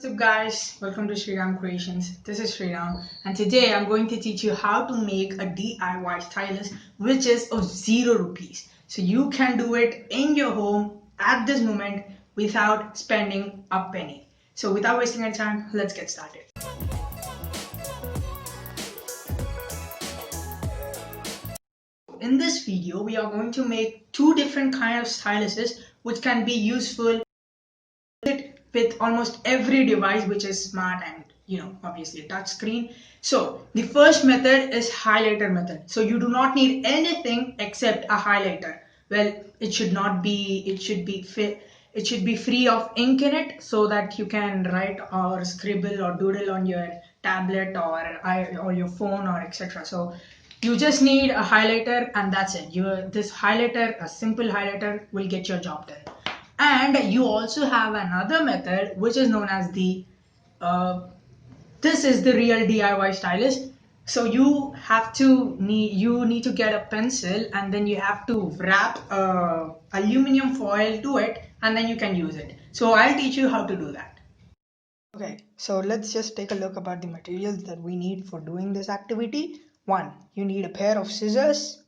What's up guys, welcome to Sriram Creations. This is Sriram and today I'm going to teach you how to make a DIY stylus which is of 0 rupees. So you can do it in your home at this moment without spending a penny. So without wasting any time, let's get started. In this video, we are going to make two different kind of styluses which can be useful with almost every device which is smart and obviously a touch screen. So the first method is highlighter method. So you do not need anything except a highlighter. Well, it should be free of ink in it so that you can write or scribble or doodle on your tablet or your phone or etc. So you just need a highlighter and that's it. This highlighter, a simple highlighter, will get your job done. And you also have another method which is known as this is the real DIY stylus. So you need to get a pencil and then you have to wrap aluminum foil to it and then you can use it. So I'll teach you how to do that. Okay, so let's just take a look about the materials that we need for doing this activity. 1. You need a pair of scissors.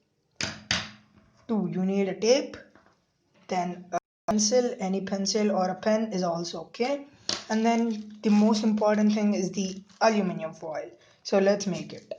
2. You need a tape. Then pencil, any pencil or a pen is also okay, and then the most important thing is the aluminum foil. So let's make it.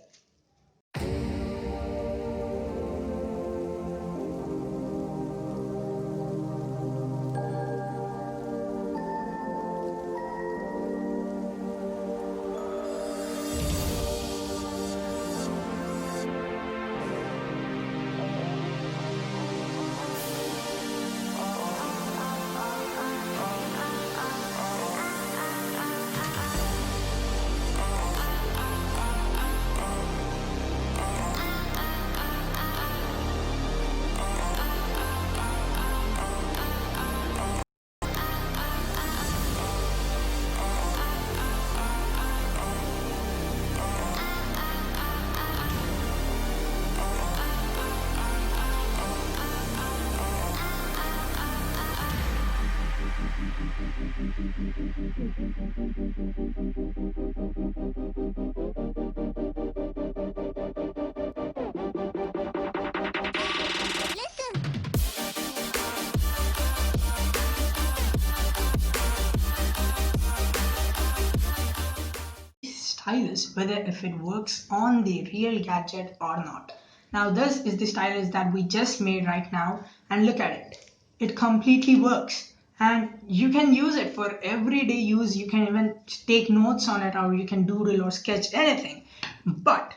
Stylus, whether if it works on the real gadget or not. Now this is the stylus that we just made right now and look at it. It completely works and you can use it for everyday use. You can even take notes on it or you can doodle or sketch anything. But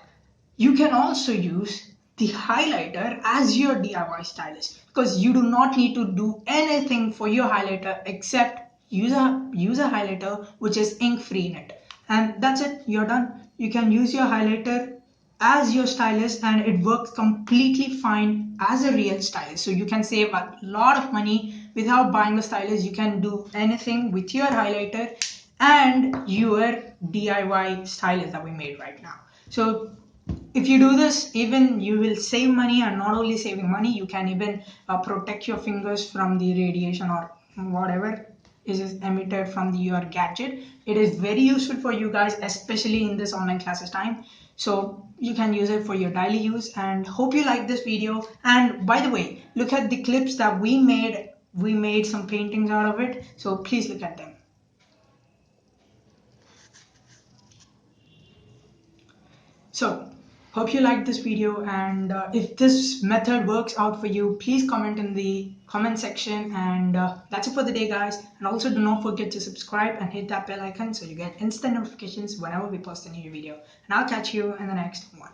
you can also use the highlighter as your DIY stylus because you do not need to do anything for your highlighter except use a highlighter which is ink free in it, and that's it. You're done. You can use your highlighter as your stylus and it works completely fine as a real stylus. So you can save a lot of money without buying a stylus. You can do anything with your highlighter and your DIY stylus that we made right now. So if you do this, even you will save money, and not only saving money, you can even protect your fingers from the radiation or whatever is emitted from your gadget. It is very useful for you guys, especially in this online classes time. So you can use it for your daily use, and hope you like this video. And by the way, look at the clips that we made. We made some paintings out of it, so please look at them. So hope you liked this video, and if this method works out for you, please comment in the comment section. And that's it for the day, guys. And also do not forget to subscribe and hit that bell icon so you get instant notifications whenever we post a new video. And I'll catch you in the next one.